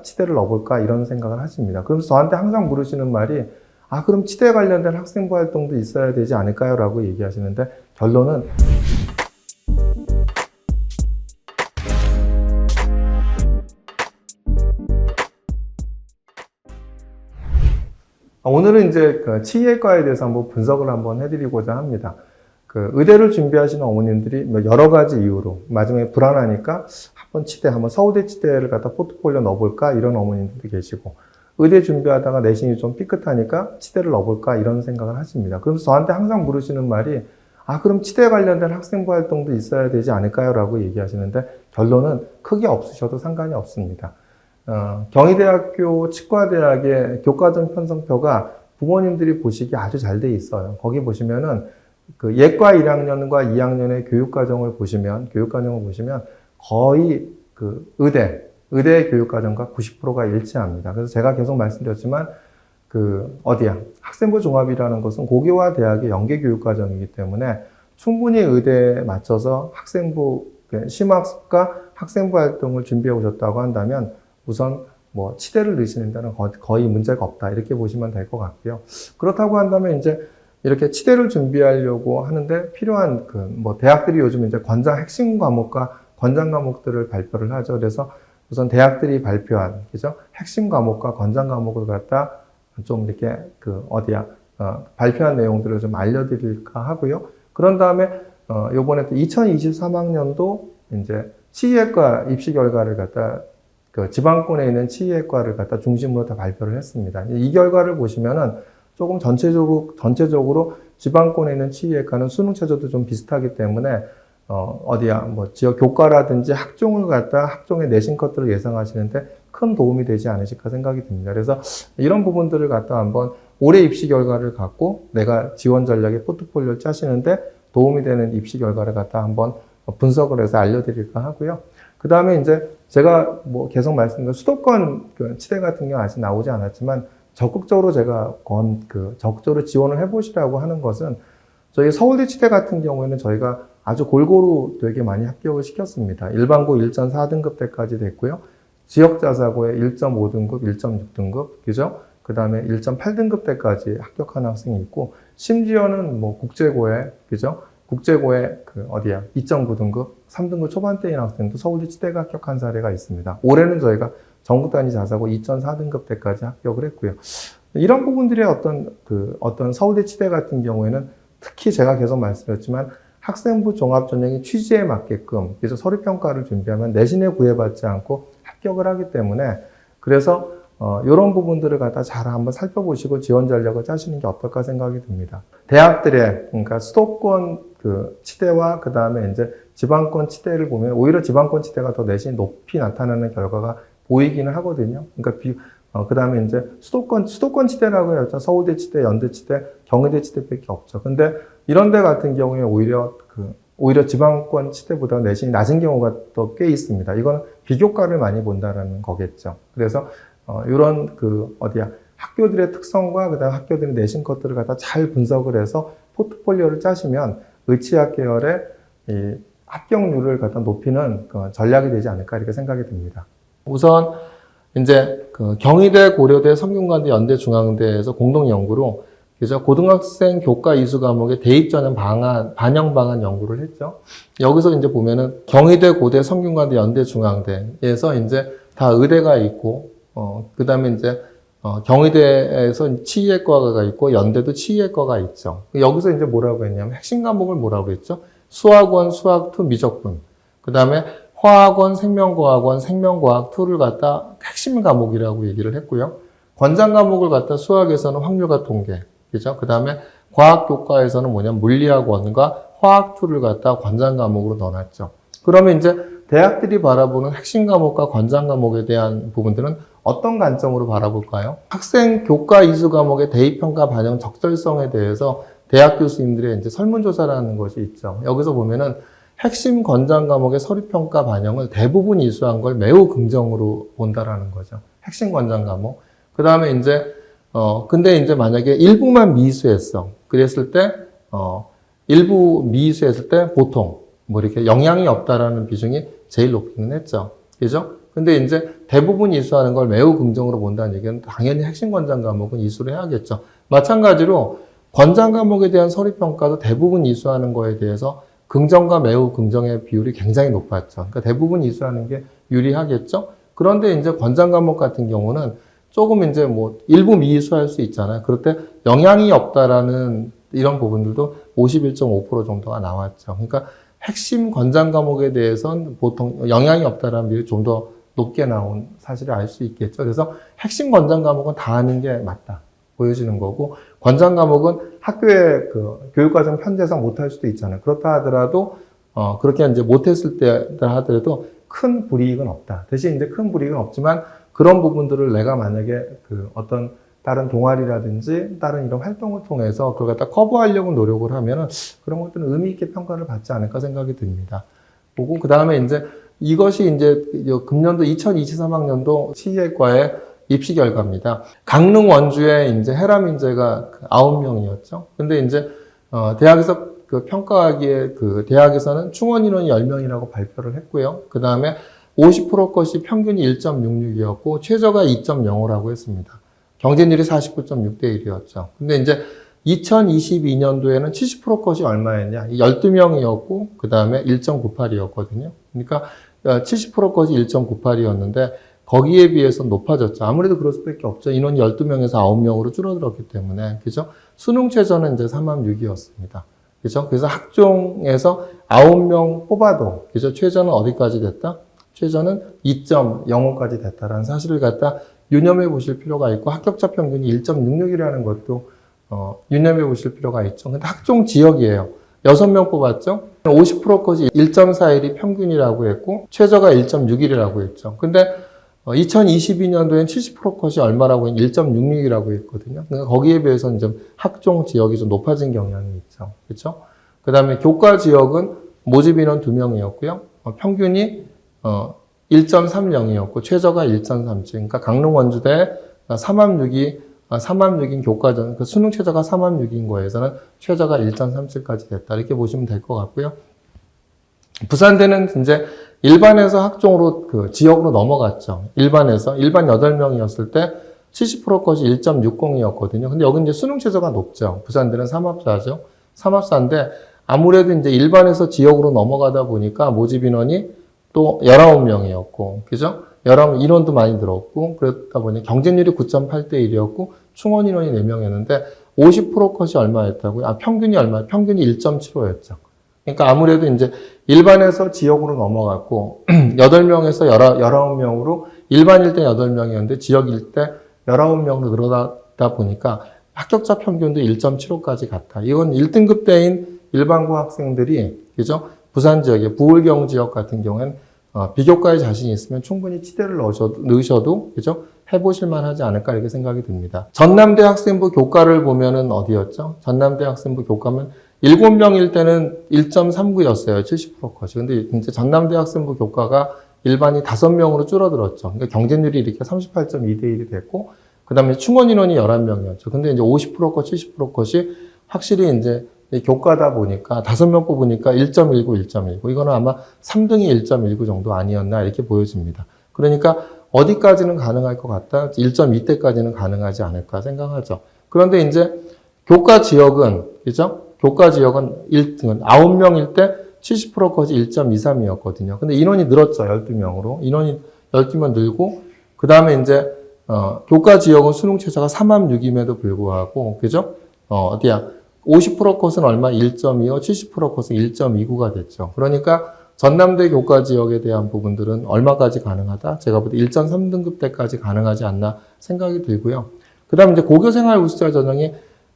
치대를 넣어볼까 이런 생각을 하십니다. 그러면서 저한테 항상 물으시는 말이 그럼 치대 관련된 학생부 활동도 있어야 되지 않을까요? 라고 얘기하시는데 결론은 오늘은 이제 치의학과에 대해서 한번 분석을 한번 해드리고자 합니다. 의대를 준비하시는 어머님들이 여러 가지 이유로 마지막에 불안하니까 한번 서울대 치대를 갖다 포트폴리오 넣어볼까 이런 어머님들도 계시고, 의대 준비하다가 내신이 좀 삐끗하니까 치대를 넣어볼까 이런 생각을 하십니다. 그러면서 저한테 항상 물으시는 말이 그럼 치대 관련된 학생부 활동도 있어야 되지 않을까요? 라고 얘기하시는데 결론은 크게 없으셔도 상관이 없습니다. 경희대학교 치과대학의 교과전 편성표가 부모님들이 보시기에 아주 잘 돼 있어요. 거기 보시면은 예과 1학년과 2학년의 교육과정을 보시면 거의 의대 교육과정과 90%가 일치합니다. 그래서 제가 계속 말씀드렸지만 학생부 종합이라는 것은 고교와 대학의 연계 교육과정이기 때문에 충분히 의대에 맞춰서 심학과 학생부 활동을 준비해 오셨다고 한다면 우선 치대를 넣으시는 데는 거의 문제가 없다 이렇게 보시면 될 것 같고요. 그렇다고 한다면 이제 이렇게 치대를 준비하려고 하는데 필요한 대학들이 요즘 이제 핵심 과목과 권장 과목들을 발표를 하죠. 그래서 우선 대학들이 발표한 핵심 과목과 권장 과목을 갖다 좀 이렇게 발표한 내용들을 좀 알려드릴까 하고요. 그런 다음에 요번에 또 2023학년도 이제 치의학과 입시 결과를 갖다 지방권에 있는 치의학과를 갖다 중심으로 다 발표를 했습니다. 이 결과를 보시면은 조금 전체적으로 지방권에 있는 치의학과는 수능 최저도 좀 비슷하기 때문에 지역 교과라든지 학종의 내신 컷들을 예상하시는데 큰 도움이 되지 않으실까 생각이 듭니다. 그래서 이런 부분들을 갖다 한번 올해 입시 결과를 갖고 내가 지원 전략의 포트폴리오를 짜시는데 도움이 되는 입시 결과를 갖다 한번 분석을 해서 알려드릴까 하고요. 그 다음에 이제 제가 계속 말씀드린 수도권 치대 같은 경우 아직 나오지 않았지만 적극적으로 적극적으로 지원을 해보시라고 하는 것은 저희 서울대 치대 같은 경우에는 저희가 아주 골고루 되게 많이 합격을 시켰습니다. 일반고 1.4등급 때까지 됐고요. 지역자사고에 1.5등급, 1.6등급, 그죠? 그 다음에 1.8등급 때까지 합격한 학생이 있고, 심지어는 국제고에, 그죠? 국제고에 2.9등급, 3등급 초반대인 학생도 서울대 치대가 합격한 사례가 있습니다. 올해는 저희가 전국 단위 자사고 2.4등급 때까지 합격을 했고요. 이런 부분들의 어떤 서울대 치대 같은 경우에는 특히 제가 계속 말씀드렸지만 학생부 종합 전형의 취지에 맞게끔 그래서 서류평가를 준비하면 내신에 구애받지 않고 합격을 하기 때문에 그래서 이런 부분들을 갖다 잘 한번 살펴보시고 지원 전략을 짜시는 게 어떨까 생각이 듭니다. 대학들의 그러니까 수도권 치대와 그 다음에 이제 지방권 치대를 보면 오히려 지방권 치대가 더 내신이 높이 나타나는 결과가 보이기는 하거든요. 그러니까 그 다음에 이제 수도권 치대라고 해요. 서울대 치대, 연대 치대, 경희대 치대밖에 없죠. 근데 이런 데 같은 경우에 오히려 지방권 치대보다 내신이 낮은 경우가 더 꽤 있습니다. 이건 비교과를 많이 본다라는 거겠죠. 그래서 이런 학교들의 특성과 그다음 학교들의 내신 것들을 갖다 잘 분석을 해서 포트폴리오를 짜시면 의치학 계열의 이 합격률을 갖다 높이는 전략이 되지 않을까 이렇게 생각이 듭니다. 우선 이제 경희대, 고려대, 성균관대, 연대, 중앙대에서 공동 연구로 그래서 고등학생 교과 이수 과목의 대입 전형 반영 방안 연구를 했죠. 여기서 이제 보면은 경희대, 고대, 성균관대, 연대, 중앙대에서 이제 다 의대가 있고 그다음에 이제 경희대에서 치의학과가 있고 연대도 치의학과가 있죠. 여기서 이제 뭐라고 했냐면 핵심 과목을 뭐라고 했죠? 수학원, 수학2 미적분. 그다음에 화학원, 생명과학원, 생명과학2를 갖다 핵심 과목이라고 얘기를 했고요. 권장 과목을 갖다 수학에서는 확률과 통계. 그죠? 그 다음에 과학교과에서는 물리학원과 화학2를 갖다 권장 과목으로 넣어놨죠. 그러면 이제 대학들이 바라보는 핵심 과목과 권장 과목에 대한 부분들은 어떤 관점으로 바라볼까요? 학생 교과 이수 과목의 대입평가 반영 적절성에 대해서 대학 교수님들의 이제 설문조사라는 것이 있죠. 여기서 보면은 핵심 권장 과목의 서류평가 반영을 대부분 이수한 걸 매우 긍정으로 본다라는 거죠. 핵심 권장 과목. 그 다음에 이제 근데 이제 만약에 일부만 미수했어. 그랬을 때, 일부 미수했을 때 보통, 이렇게 영향이 없다라는 비중이 제일 높기는 했죠. 그죠? 근데 이제 대부분 이수하는 걸 매우 긍정으로 본다는 얘기는 당연히 핵심 권장 과목은 이수를 해야겠죠. 마찬가지로 권장 과목에 대한 서류 평가도 대부분 이수하는 거에 대해서 긍정과 매우 긍정의 비율이 굉장히 높았죠. 그러니까 대부분 이수하는 게 유리하겠죠. 그런데 이제 권장 과목 같은 경우는 조금 이제 뭐 일부 미이수할 수 있잖아요. 그럴 때 영향이 없다라는 이런 부분들도 51.5% 정도가 나왔죠. 그러니까 핵심 권장 과목에 대해서는 보통 영향이 없다라는 비율이 좀 더 높게 나온 사실을 알 수 있겠죠. 그래서 핵심 권장 과목은 다 하는 게 맞다 보여지는 거고, 권장 과목은 학교의 그 교육과정 편제상 못할 수도 있잖아요. 그렇다 하더라도 그렇게 이제 못했을 때 하더라도 큰 불이익은 없다. 대신 이제 큰 불이익은 없지만 그런 부분들을 내가 만약에 그 어떤 다른 동아리라든지 다른 이런 활동을 통해서 그걸 갖다 커버하려고 노력을 하면은 그런 것들은 의미 있게 평가를 받지 않을까 생각이 듭니다. 보고 그 다음에 이제 이것이 이제 금년도 2023학년도 시의과의 입시 결과입니다. 강릉 원주에 이제 해람 인재가 9명이었죠. 근데 이제 대학에서 그 평가하기에 그 대학에서는 충원 인원이 10명이라고 발표를 했고요. 그 다음에 50% 것이 평균이 1.66이었고 최저가 2.05라고 했습니다. 경쟁률이 49.6대 1이었죠. 근데 이제 2022년도에는 70% 것이 얼마였냐? 12명이었고 그 다음에 1.98이었거든요. 그러니까 70% 것이 1.98이었는데 거기에 비해서 높아졌죠. 아무래도 그럴 수밖에 없죠. 인원이 12명에서 9명으로 줄어들었기 때문에. 그죠? 수능 최저는 이제 3.6이었습니다. 그죠? 그래서 학종에서 9명 뽑아도, 그죠? 최저는 어디까지 됐다? 최저는 2.05까지 됐다라는 사실을 갖다 유념해 보실 필요가 있고, 합격자 평균이 1.66이라는 것도, 유념해 보실 필요가 있죠. 근데 학종 지역이에요. 6명 뽑았죠? 50% 것이 1.41이 평균이라고 했고, 최저가 1.61이라고 했죠. 근데 2022년도엔 70% 컷이 얼마라고 했냐? 1.66이라고 했거든요. 그러니까 거기에 비해서는 좀 학종 지역이 좀 높아진 경향이 있죠. 그렇죠? 그 다음에 교과 지역은 모집 인원 2명이었고요. 평균이 1.30이었고 최저가 1.37. 그러니까 강릉 원주대 3합6인 교과전, 그 수능 최저가 3합6인 거에서는 최저가 1.37까지 됐다. 이렇게 보시면 될 것 같고요. 부산대는 이제 일반에서 학종으로 그 지역으로 넘어갔죠. 일반 8명이었을 때 70% 것이 1.60이었거든요. 근데 여기 이제 수능 최저가 높죠. 부산대는 3합사죠. 3합사인데 아무래도 이제 일반에서 지역으로 넘어가다 보니까 모집 인원이 또 19명이었고, 그죠? 인원도 많이 들었고, 그러다 보니 경쟁률이 9.8대 1이었고, 충원 인원이 4명이었는데 50% 컷이 얼마였다고요? 평균이 얼마예요? 평균이 1.75였죠. 그러니까 아무래도 이제 일반에서 지역으로 넘어갔고 8명에서 19명으로 일반일 때 8명이었는데 지역일 때 19명으로 늘어나다 보니까 합격자 평균도 1.75까지 갔다. 이건 1등급 대인 일반고 학생들이, 그죠? 부산 지역의 부울경 지역 같은 경우에는 비교과에 자신이 있으면 충분히 치대를 넣으셔도, 그죠? 해보실 만하지 않을까 이렇게 생각이 듭니다. 전남대 학생부 교과를 보면은 어디였죠? 전남대 학생부 교과면 7명일 때는 1.39였어요. 70% 컷이. 근데 이제 전남대 학생부 교과가 일반이 5명으로 줄어들었죠. 그러니까 경쟁률이 이렇게 38.2대 1이 됐고, 그 다음에 충원 인원이 11명이었죠. 근데 이제 50% 컷, 70% 컷이 확실히 이제 교과다 보니까 5명 뽑으니까 1.19, 1.19. 이거는 아마 3등이 1.19 정도 아니었나 이렇게 보여집니다. 그러니까 어디까지는 가능할 것 같다? 1.2대까지는 가능하지 않을까 생각하죠. 그런데 이제 교과 지역은, 그죠? 교과 지역은 1등은 9명일 때 70% 컷이 1.23이었거든요. 근데 인원이 늘었죠. 12명으로. 인원이 12명 늘고, 그 다음에 이제, 교과 지역은 수능 최저가 3합6임에도 불구하고, 그죠? 50% 컷은 얼마? 1.25, 70% 컷은 1.29가 됐죠. 그러니까 전남대 교과 지역에 대한 부분들은 얼마까지 가능하다? 제가 볼 때 1.3등급 때까지 가능하지 않나 생각이 들고요. 그 다음에 이제 고교생활 우수자 전형이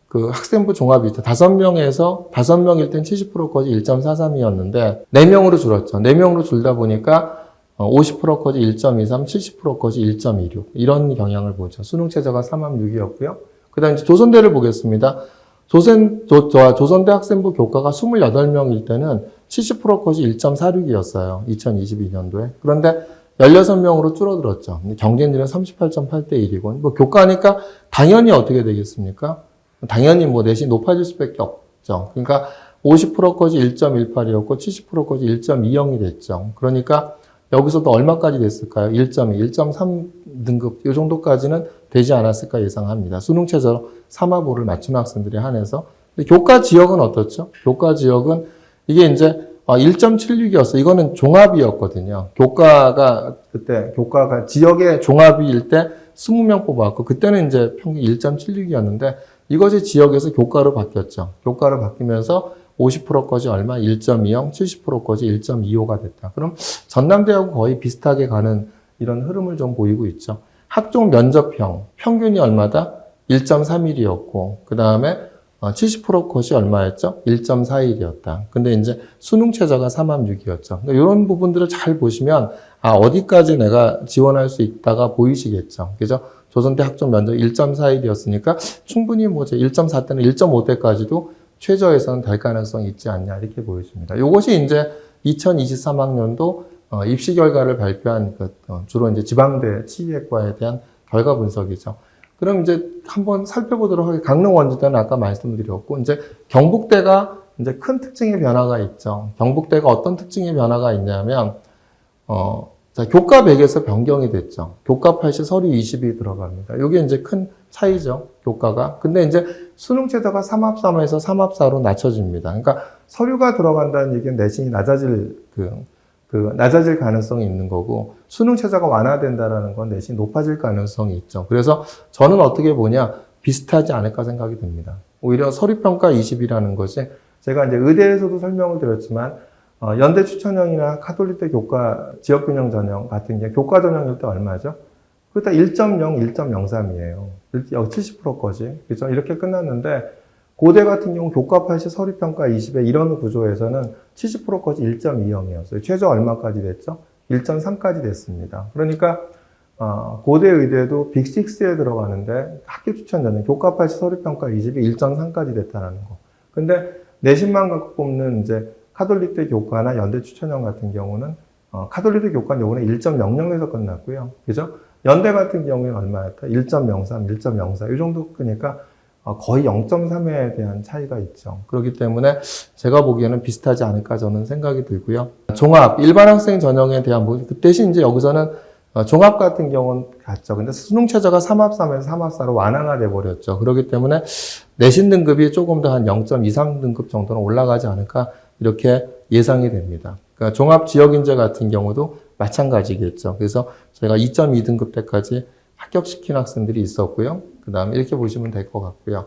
그 학생부 종합이 5명일 땐 70% 컷이 1.43이었는데 4명으로 줄었죠. 4명으로 줄다 보니까 50% 컷이 1.23, 70% 컷이 1.26 이런 경향을 보죠. 수능 최저가 3합6이었고요. 그 다음에 조선대를 보겠습니다. 조선대 학생부 교과가 28명일 때는 70% 컷이 1.46이었어요. 2022년도에. 그런데 16명으로 줄어들었죠. 경쟁률은 38.8대 1이고, 뭐 교과니까 당연히 어떻게 되겠습니까? 당연히 뭐 내신 높아질 수밖에 없죠. 그러니까 50% 컷이 1.18이었고 70% 컷이 1.20이 됐죠. 그러니까 여기서도 얼마까지 됐을까요? 1.2, 1.3등급 이 정도까지는 되지 않았을까 예상합니다. 수능 최저 3화보를 맞춘 학생들에 한해서. 근데 교과 지역은 어떻죠? 교과 지역은 이게 이제 1.76이었어. 이거는 종합이었거든요. 교과가 지역의 종합일 때 20명 뽑아왔고, 그때는 이제 평균 1.76이었는데, 이것이 지역에서 교과로 바뀌었죠. 교과로 바뀌면서 50%까지 얼마? 1.20, 70%까지 1.25가 됐다. 그럼 전남대하고 거의 비슷하게 가는 이런 흐름을 좀 보이고 있죠. 학종 면접형, 평균이 얼마다? 1.31이었고, 그 다음에 70% 컷이 얼마였죠? 1.41이었다. 근데 이제 수능 최저가 3.6이었죠. 그러니까 이런 부분들을 잘 보시면, 어디까지 내가 지원할 수 있다가 보이시겠죠. 그죠? 조선대 학종 면접 1.41이었으니까 충분히 1.4 때는 1.5대까지도 최저에서는 될 가능성이 있지 않냐, 이렇게 보여집니다. 이것이 이제 2023학년도 입시 결과를 발표한 주로 이제 지방대 치의학과에 대한 결과 분석이죠. 그럼 이제 한번 살펴보도록 하겠습니다. 강릉 원주대는 아까 말씀드렸고, 이제 경북대가 이제 큰 특징의 변화가 있죠. 경북대가 어떤 특징의 변화가 있냐면, 교과 100에서 변경이 됐죠. 교과 80, 서류 20이 들어갑니다. 이게 이제 큰 차이죠. 교과가. 근데 이제 수능 최저가 3합3에서 3합4로 낮춰집니다. 그러니까 서류가 들어간다는 얘기는 내신이 낮아질 가능성이 있는 거고, 수능 최저가 완화된다라는 건 내신이 높아질 가능성이 있죠. 그래서 저는 어떻게 보냐, 비슷하지 않을까 생각이 듭니다. 오히려 서류평가 20이라는 것이 제가 이제 의대에서도 설명을 드렸지만, 연대 추천형이나 카톨릭대 교과 지역균형 전형 같은 게 교과 전형일 때 얼마죠? 그때 1.0, 1.03이에요. 70%까지. 그죠? 이렇게 끝났는데, 고대 같은 경우 교과 80, 서류평가 20의 이런 구조에서는 70%까지 1.20이었어요. 최저 얼마까지 됐죠? 1.3까지 됐습니다. 그러니까, 고대 의대도 빅6에 들어가는데 학교 추천 전형, 교과 80, 서류평가 20이 1.3까지 됐다는 거. 근데 내신만 갖고 뽑는 이제 카톨릭대 교과나 연대 추천형 같은 경우는, 카톨릭대 교과는 요번에 1.00에서 끝났고요. 그죠? 연대 같은 경우에는 얼마였다? 1.03, 1.04. 이 정도 끄니까 거의 0.3에 대한 차이가 있죠. 그렇기 때문에 제가 보기에는 비슷하지 않을까 저는 생각이 들고요. 종합, 일반 학생 전형에 대한 부분, 그 대신 이제 여기서는 종합 같은 경우는 같죠. 근데 수능 최저가 3합3에서 3합4로 완화가 돼버렸죠. 그렇기 때문에 내신 등급이 조금 더 한 0.23등급 정도는 올라가지 않을까 이렇게 예상이 됩니다. 그러니까 종합 지역인재 같은 경우도 마찬가지겠죠. 그래서 저희가 2.2등급 때까지 합격시킨 학생들이 있었고요. 그 다음에 이렇게 보시면 될 것 같고요.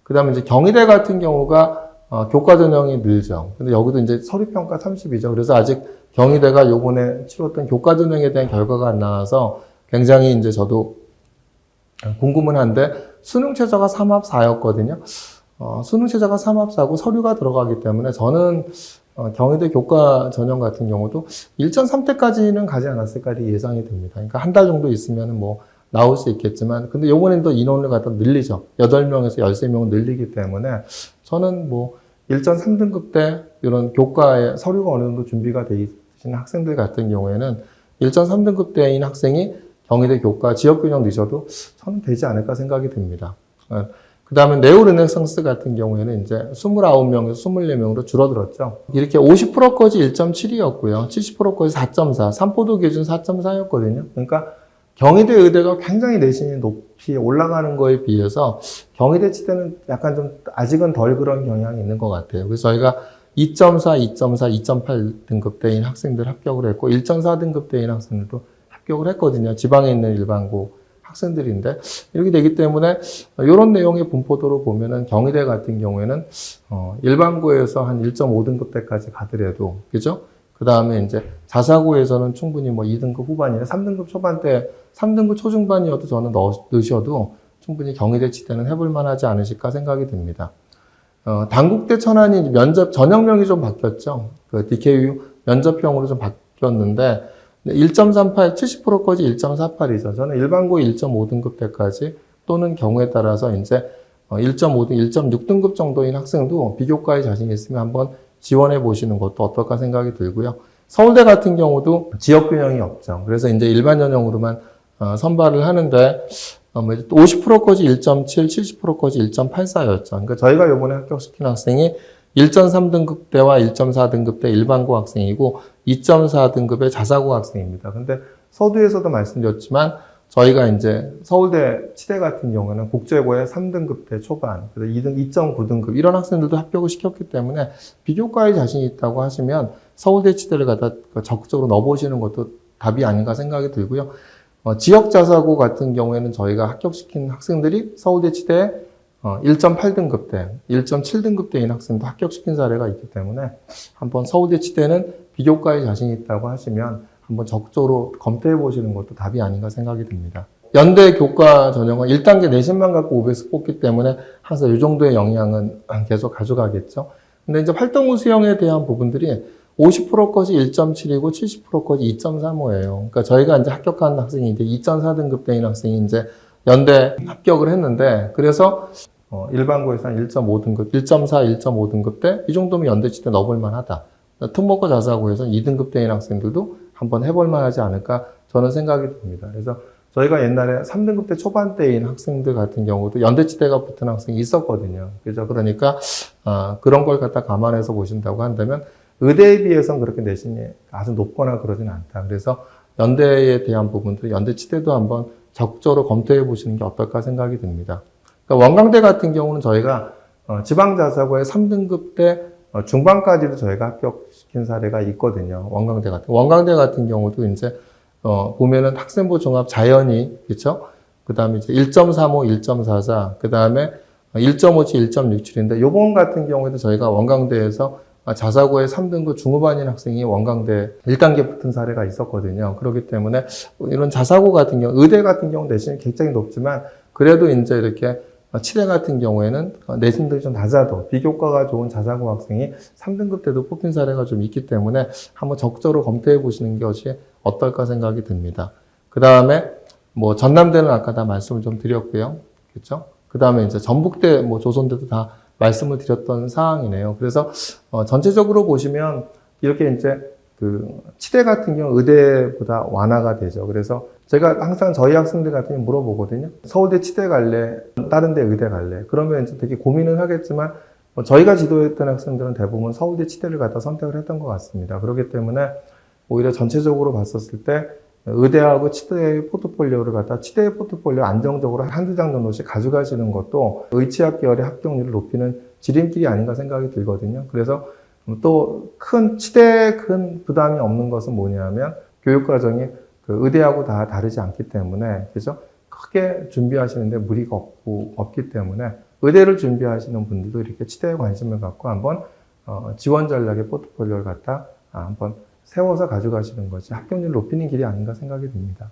그 다음에 이제 경희대 같은 경우가 교과 전형이 늘죠. 근데 여기도 이제 서류평가 30이죠. 그래서 아직 경희대가 요번에 치렀던 교과 전형에 대한 결과가 안 나와서 굉장히 이제 저도 궁금은 한데, 수능 최저가 3합4였거든요. 수능 최저가 3합4고 서류가 들어가기 때문에 저는 경희대 교과 전형 같은 경우도 1.3대까지는 가지 않았을까 예상이 됩니다. 그러니까 한 달 정도 있으면 뭐 나올 수 있겠지만, 근데 요번엔 또 인원을 갖다 늘리죠. 8명에서 13명 늘리기 때문에 저는 뭐 1.3등급 때 이런 교과에 서류가 어느 정도 준비가 돼 있으신 학생들 같은 경우에는 1.3등급 때인 학생이 경희대 교과 지역균형 넣으셔도 저는 되지 않을까 생각이 듭니다. 그 다음에 네오르네상스 같은 경우에는 이제 29명에서 24명으로 줄어들었죠. 이렇게 50%까지 1.7이었고요. 70%까지 4.4, 삼포도 기준 4.4였거든요. 그러니까 경희대 의대가 굉장히 내신이 높이 올라가는 거에 비해서 경희대 치대는 약간 좀 아직은 덜 그런 경향이 있는 것 같아요. 그래서 저희가 2.4, 2.4, 2.8 등급대인 학생들 합격을 했고 1.4등급대인 학생들도 합격을 했거든요. 지방에 있는 일반고 학생들인데, 이렇게 되기 때문에 이런 내용의 분포도로 보면은 경희대 같은 경우에는 일반고에서 한 1.5등급대까지 가더라도, 그죠? 그 다음에 이제 자사고에서는 충분히 뭐 2등급 후반이나 3등급 초반대, 3등급 초중반이어도 저는 넣으셔도 충분히 경희대 치대는 해볼 만하지 않으실까 생각이 듭니다. 단국대 천안이 면접 전형명이 좀 바뀌었죠. 그 DKU 면접형으로 좀 바뀌었는데 1.38, 70%까지 1.48이죠. 저는 일반고 1.5등급 때까지 또는 경우에 따라서 이제 1.5등, 1.6등급 정도인 학생도 비교과에 자신 있으면 한번 지원해 보시는 것도 어떨까 생각이 들고요. 서울대 같은 경우도 지역균형이 없죠. 그래서 이제 일반 전형으로만 선발을 하는데 50%까지 1.7, 70%까지 1.84였죠. 그러니까 저희가 이번에 합격시킨 학생이 1.3등급대와 1.4등급대 일반고 학생이고 2.4등급의 자사고 학생입니다. 근데 서두에서도 말씀드렸지만 저희가 이제 서울대 치대 같은 경우는 국제고의 3등급대 초반, 그래서 2.9등급 이런 학생들도 합격을 시켰기 때문에 비교과에 자신이 있다고 하시면 서울대 치대를 갖다 적극적으로 넣어보시는 것도 답이 아닌가 생각이 들고요. 지역 자사고 같은 경우에는 저희가 합격시킨 학생들이 서울대 치대에 1.8등급대, 1.7등급대인 학생도 합격시킨 사례가 있기 때문에 한번 서울대 치대는 비교과에 자신이 있다고 하시면 한번 적극적으로 검토해 보시는 것도 답이 아닌가 생각이 듭니다. 연대 교과 전형은 1단계 내신만 갖고 500수 뽑기 때문에 항상 이 정도의 영향은 계속 가져가겠죠. 근데 이제 활동 수용에 대한 부분들이 50% 것이 1.7이고 70% 것이 2.35예요. 그러니까 저희가 이제 합격한 학생이 이제 2.4등급대인 학생이 이제 연대 합격을 했는데, 그래서 일반고에서 한 1.5등급, 1.4, 1.5등급대 이 정도면 연대 치대 넣어볼 만하다. 특목고 자사고에서 2등급대인 학생들도 한번 해볼 만하지 않을까 저는 생각이 듭니다. 그래서 저희가 옛날에 3등급대 초반대인 학생들 같은 경우도 연대치대가 붙은 학생이 있었거든요. 그죠? 그러니까 그런 걸 갖다 감안해서 보신다고 한다면 의대에 비해서는 그렇게 내신이 아주 높거나 그러진 않다. 그래서 연대에 대한 부분들, 연대치대도 한번 적극적으로 검토해 보시는 게 어떨까 생각이 듭니다. 그러니까 원광대 같은 경우는 저희가 지방자사고의 3등급대 중반까지도 저희가 합격시킨 사례가 있거든요. 원광대 같은 경우도 이제 보면은 학생부 종합 자연이, 그렇죠? 그 다음에 이제 1.35, 1.44, 그 다음에 1.57, 1.67인데 요번 같은 경우에도 저희가 원광대에서 자사고의 3등급 중후반인 학생이 원광대 1단계 붙은 사례가 있었거든요. 그렇기 때문에 이런 자사고 같은 경우, 의대 같은 경우 내신이 굉장히 높지만 그래도 이제 이렇게 치대 같은 경우에는 내신들이 좀 낮아도 비교과가 좋은 자사고 학생이 3등급 때도 뽑힌 사례가 좀 있기 때문에 한번 적극적으로 검토해 보시는 것이 어떨까 생각이 듭니다. 그 다음에 뭐 전남대는 아까 다 말씀을 좀 드렸고요. 그렇죠? 그 다음에 이제 전북대, 뭐 조선대도 다 말씀을 드렸던 사항이네요. 그래서 전체적으로 보시면 이렇게 이제 그 치대 같은 경우 의대보다 완화가 되죠. 그래서 제가 항상 저희 학생들 같은 경우 물어보거든요. 서울대 치대 갈래? 다른 데 의대 갈래? 그러면 이제 되게 고민은 하겠지만 저희가 지도했던 학생들은 대부분 서울대 치대를 갖다 선택을 했던 것 같습니다. 그렇기 때문에 오히려 전체적으로 봤었을 때 의대하고 치대의 포트폴리오를 갖다 치대의 포트폴리오 안정적으로 한두 장 정도씩 가져가시는 것도 의치학 계열의 합격률을 높이는 지름길이 아닌가 생각이 들거든요. 그래서 또 치대에 큰 부담이 없는 것은 뭐냐면 교육과정이 그 의대하고 다 다르지 않기 때문에, 그죠? 크게 준비하시는데 무리가 없기 때문에 의대를 준비하시는 분들도 이렇게 치대에 관심을 갖고 한번 지원 전략의 포트폴리오를 갖다 한번 세워서 가져가시는 것이 합격률을 높이는 길이 아닌가 생각이 듭니다.